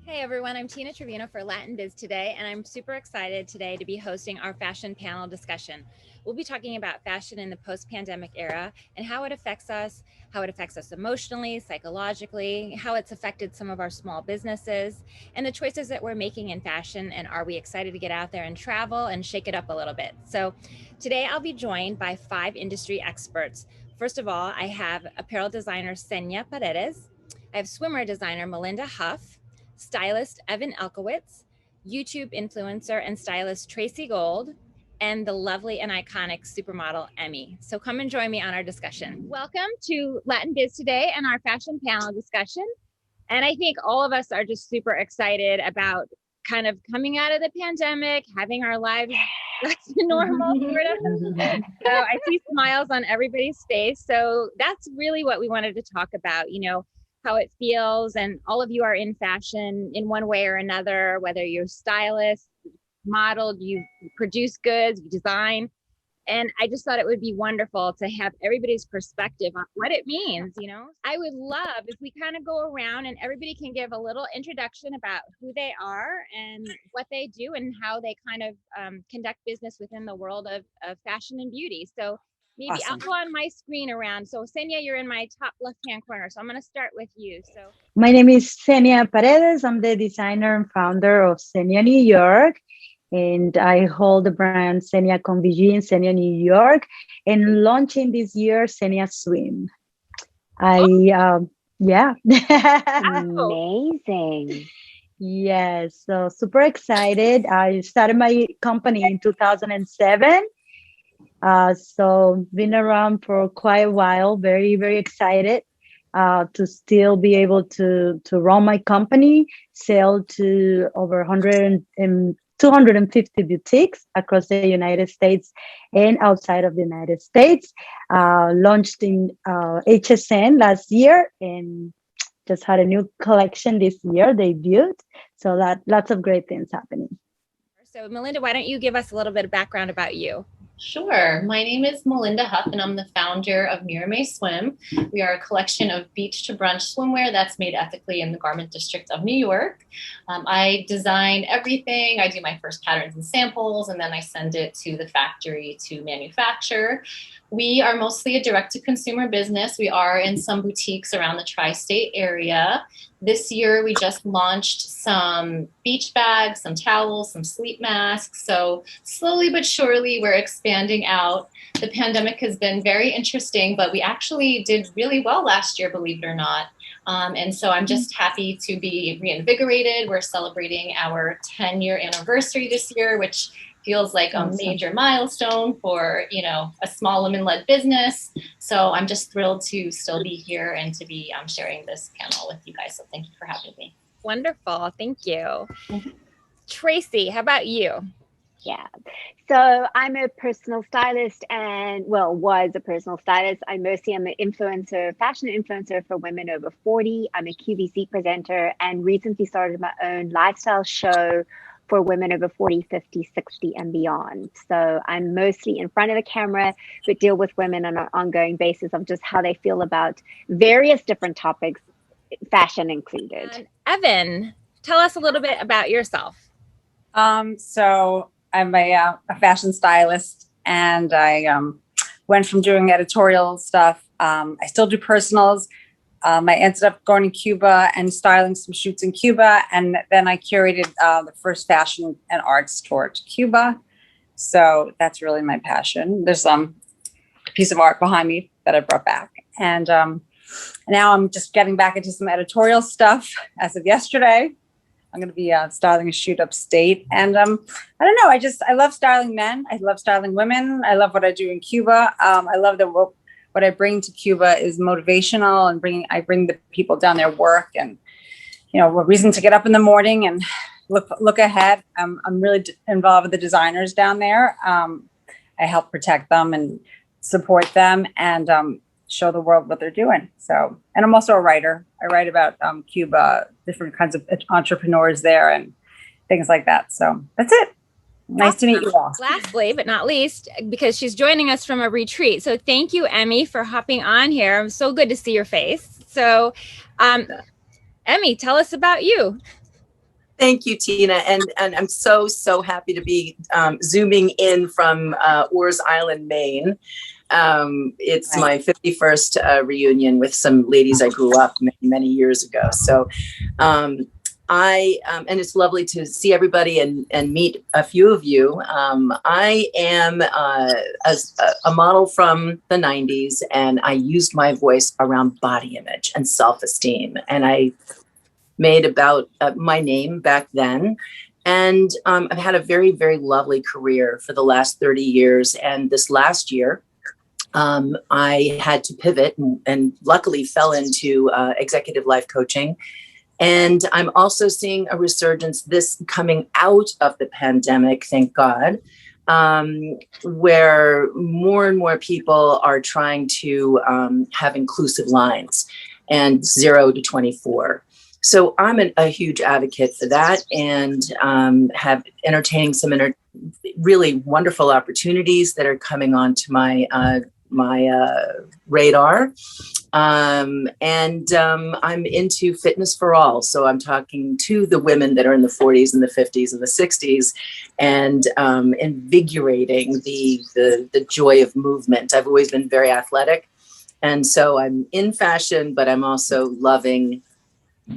Hey everyone, I'm Tina Trevino for Latin Biz Today, and I'm super excited today to be hosting our fashion panel discussion. We'll be talking about fashion in the post-pandemic era and how it affects us, emotionally, psychologically, how it's affected some of our small businesses, and the choices that we're making in fashion, and are we excited to get out there and travel and shake it up a little bit. So today I'll be joined by 5 industry experts. First of all, I have apparel designer Senya Paredes. I have swimwear designer Melinda Huff, stylist Evan Elkowitz, YouTube influencer and stylist Tracy Gold, and the lovely and iconic supermodel Emmy. So come and join me on our discussion. Welcome to Latin Biz Today and our fashion panel discussion. And I think all of us are just super excited about kind of coming out of the pandemic, having our lives back to normal, sort of. So I see smiles on everybody's face. So that's really what we wanted to talk about, how it feels. And all of you are in fashion in one way or another, whether you're stylist, modeled, you produce goods, you design. And I just thought it would be wonderful to have everybody's perspective on what it means. I would love if we kind of go around and everybody can give a little introduction about who they are and what they do and how they kind of conduct business within the world of fashion and beauty. So maybe I'll Awesome. go on my screen around. So Senya, you're in my top left-hand corner. So I'm going to start with you. So My name is Senia Paredes. I'm the designer and founder of Senia New York. And I hold the brand Senia Convigi in Senia New York and launching this year Senia Swim. I, yeah. Amazing. Yes, so super excited. I started my company in 2007. So been around for quite a while, very, very excited to still be able to run my company, sell to over 250 boutiques across the United States and outside of the United States. Launched in HSN last year and just had a new collection this year, debuted. So that lots of great things happening. Melinda, why don't you give us a little bit of background about you? Sure. My name is Melinda Huff, and I'm the founder of Miramay Swim. We are a collection of beach to brunch swimwear that's made ethically in the Garment District of New York. I design everything. I do my first patterns and samples, and then I send it to the factory to manufacture. We are mostly a direct-to-consumer business. We are in some boutiques around the tri-state area. This year, we just launched some beach bags, some towels, some sleep masks. So slowly but surely, we're expanding out. The pandemic has been very interesting, but we actually did really well last year, believe it or not. And so I'm just happy to be reinvigorated. We're celebrating our 10-year anniversary this year, which feels like a major milestone for, a small women-led business. So I'm just thrilled to still be here and to be sharing this panel with you guys. So thank you for having me. Wonderful. Thank you. Tracy, how about you? Yeah. So I'm a personal stylist and, was a personal stylist. I mostly am an influencer, fashion influencer for women over 40. I'm a QVC presenter and recently started my own lifestyle show for women over 40, 50, 60 and beyond. So I'm mostly in front of the camera, but deal with women on an ongoing basis of just how they feel about various different topics, fashion included. Evan, tell us a little bit about yourself. So I'm a fashion stylist, and I went from doing editorial stuff. I still do personals. I ended up going to Cuba and styling some shoots in Cuba, and then I curated the first fashion and arts tour to Cuba. So that's really my passion. There's a piece of art behind me that I brought back, and now I'm just getting back into some editorial stuff as of yesterday. I'm going to be styling a shoot upstate. And I don't know. I love styling men. I love styling women. I love what I do in Cuba. I love that what I bring to Cuba is motivational, and I bring the people down there work and, a reason to get up in the morning and look ahead. I'm really involved with the designers down there. I help protect them and support them and show the world what they're doing. So, and I'm also a writer. I write about Cuba, different kinds of entrepreneurs there and things like that. So that's it. Nice to meet you all. Lastly, but not least, because she's joining us from a retreat. So thank you, Emmy, for hopping on here. It's so good to see your face. So, Emmy, tell us about you. Thank you, Tina. And I'm so happy to be zooming in from Oars Island, Maine. It's my 51st reunion with some ladies I grew up many years ago. So and it's lovely to see everybody and meet a few of you. I am a model from the 90s, and I used my voice around body image and self-esteem. And I made about my name back then. And I've had a very lovely career for the last 30 years. And this last year, I had to pivot and luckily fell into executive life coaching. And I'm also seeing a resurgence this coming out of the pandemic, thank God, where more and more people are trying to have inclusive lines and 0 to 24. So I'm a huge advocate for that, and have entertaining some really wonderful opportunities that are coming onto my radar. I'm into fitness for all. So I'm talking to the women that are in the 40s and the 50s and the 60s, and invigorating the joy of movement. I've always been very athletic. And so I'm in fashion, but I'm also loving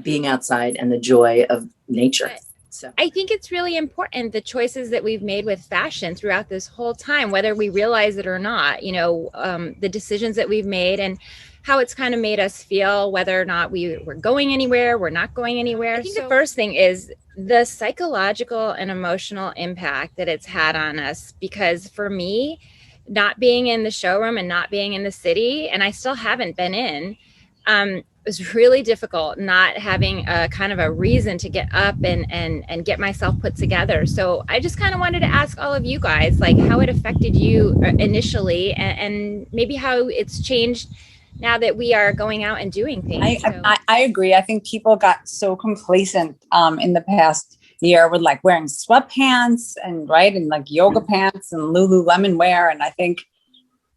being outside and the joy of nature. So I think it's really important, the choices that we've made with fashion throughout this whole time, whether we realize it or not, the decisions that we've made and how it's kind of made us feel, whether or not we're going anywhere, we're not going anywhere. I think the first thing is the psychological and emotional impact that it's had on us, because for me, not being in the showroom and not being in the city, and I still haven't been in, it was really difficult not having a kind of a reason to get up and get myself put together. So I just kind of wanted to ask all of you guys, like, how it affected you initially, and maybe how it's changed now that we are going out and doing things. I agree. I think people got so complacent in the past year with like wearing sweatpants and like yoga pants and Lululemon wear. And I think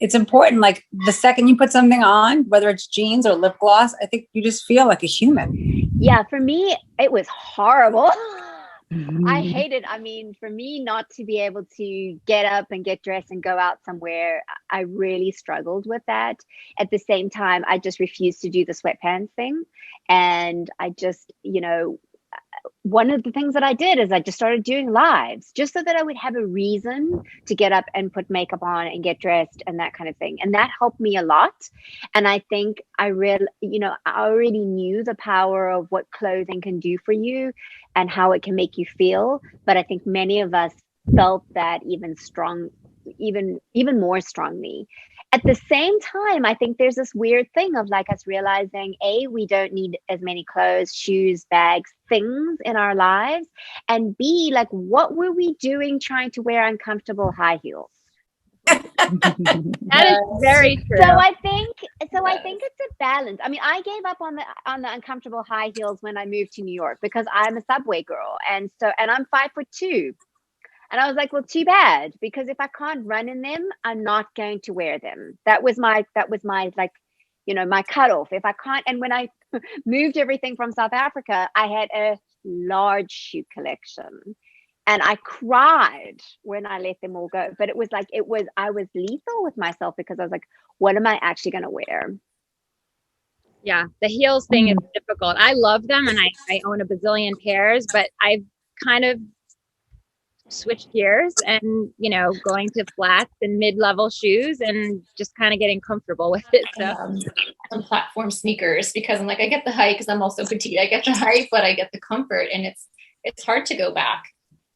it's important, like the second you put something on, whether it's jeans or lip gloss, I think you just feel like a human. Yeah, for me, it was horrible. I hate it. I mean, for me not to be able to get up and get dressed and go out somewhere, I really struggled with that. At the same time, I just refused to do the sweatpants thing. And I just, one of the things that I did is I just started doing lives just so that I would have a reason to get up and put makeup on and get dressed and that kind of thing. And that helped me a lot. And I think I already knew the power of what clothing can do for you and how it can make you feel. But I think many of us felt that even more strongly. At the same time, I think there's this weird thing of like us realizing, A, we don't need as many clothes, shoes, bags, things in our lives. And B, like, what were we doing trying to wear uncomfortable high heels? That is very true. So I think it's a balance. I mean, I gave up on the uncomfortable high heels when I moved to New York because I'm a subway girl. And I'm 5'2". And I was like, well, too bad, because if I can't run in them, I'm not going to wear them. That was my like, my cutoff. If I can't, and when I moved everything from South Africa, I had a large shoe collection. And I cried when I let them all go. But I was lethal with myself because I was like, what am I actually going to wear? Yeah, the heels thing is difficult. I love them and I own a bazillion pairs, but I've kind of switch gears and going to flats and mid-level shoes and just kind of getting comfortable with it. So some platform sneakers, because I'm like, I get the height because I'm also petite. I get the height, but I get the comfort, and it's hard to go back.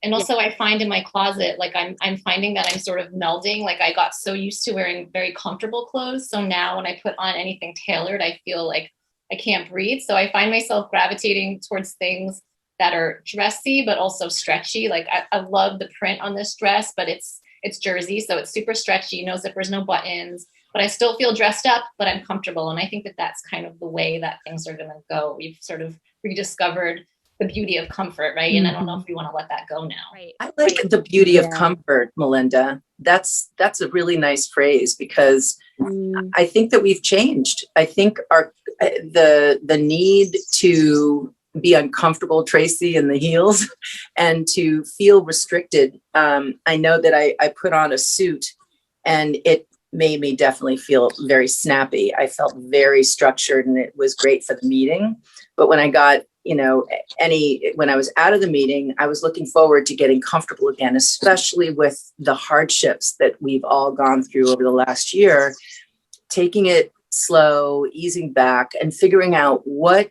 And also I find in my closet, like I'm finding that I'm sort of melding. Like I got so used to wearing very comfortable clothes. So now when I put on anything tailored, I feel like I can't breathe. So I find myself gravitating towards things that are dressy, but also stretchy. Like I love the print on this dress, but it's jersey. So it's super stretchy, no zippers, no buttons, but I still feel dressed up, but I'm comfortable. And I think that that's kind of the way that things are going to go. We've sort of rediscovered the beauty of comfort, right? And I don't know if we want to let that go now. Right. I like the beauty of comfort, Melinda. That's a really nice phrase, because I think that we've changed. I think the need to be uncomfortable, Tracy, in the heels and to feel restricted. I know that I put on a suit and it made me definitely feel very snappy. I felt very structured and it was great for the meeting. But when I got, when I was out of the meeting, I was looking forward to getting comfortable again, especially with the hardships that we've all gone through over the last year, taking it slow, easing back and figuring out what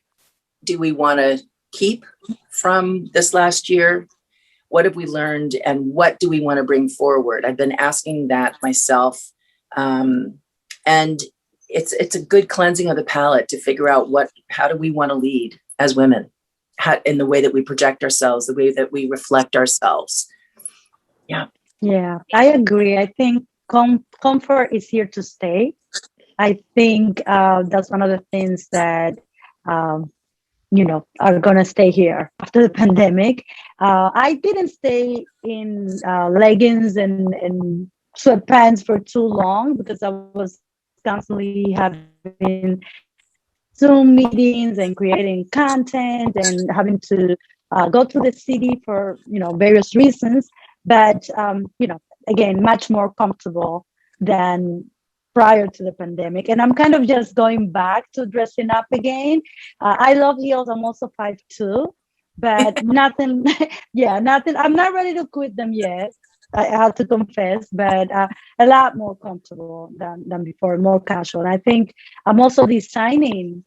do we want to keep from this last year? What have we learned and what do we want to bring forward? I've been asking that myself. And it's a good cleansing of the palate to figure out how do we want to lead as women, in the way that we project ourselves, the way that we reflect ourselves. Yeah, I agree. I think comfort is here to stay. I think that's one of the things that are going to stay here after the pandemic. I didn't stay in leggings and sweatpants for too long because I was constantly having Zoom meetings and creating content and having to go to the city for various reasons. But again, much more comfortable than prior to the pandemic. And I'm kind of just going back to dressing up again. I love heels. I'm also 5'2", but nothing. Nothing. I'm not ready to quit them yet. I have to confess, but a lot more comfortable than before, more casual. And I think I'm also designing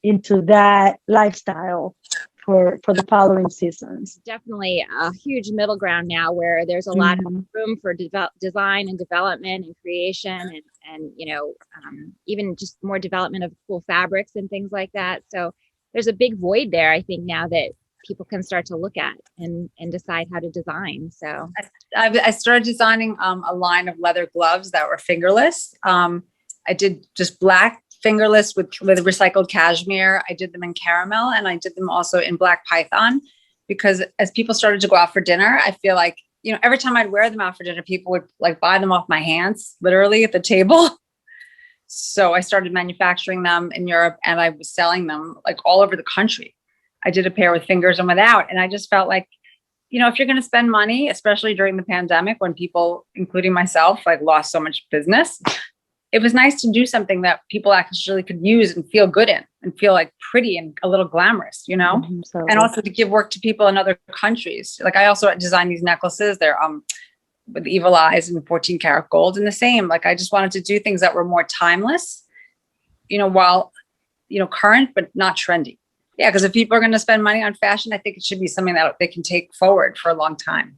into that lifestyle for the following seasons. Definitely a huge middle ground now where there's a lot of room for design and development and creation and even just more development of cool fabrics and things like that. So there's a big void there, I think, now that people can start to look at and decide how to design. So I started designing a line of leather gloves that were fingerless. I did just black fingerless with recycled cashmere. I did them in caramel and I did them also in black python because as people started to go out for dinner, I feel like, every time I'd wear them out for dinner, people would like buy them off my hands, literally at the table. So I started manufacturing them in Europe and I was selling them like all over the country. I did a pair with fingers and without. And I just felt like, if you're going to spend money, especially during the pandemic, when people, including myself, like lost so much business, it was nice to do something that people actually could use and feel good in and feel like pretty and a little glamorous, and also to give work to people in other countries. Like I also designed these necklaces. They're with evil eyes and 14 karat gold and the same. Like I just wanted to do things that were more timeless, while, current, but not trendy. Yeah. Because if people are going to spend money on fashion, I think it should be something that they can take forward for a long time.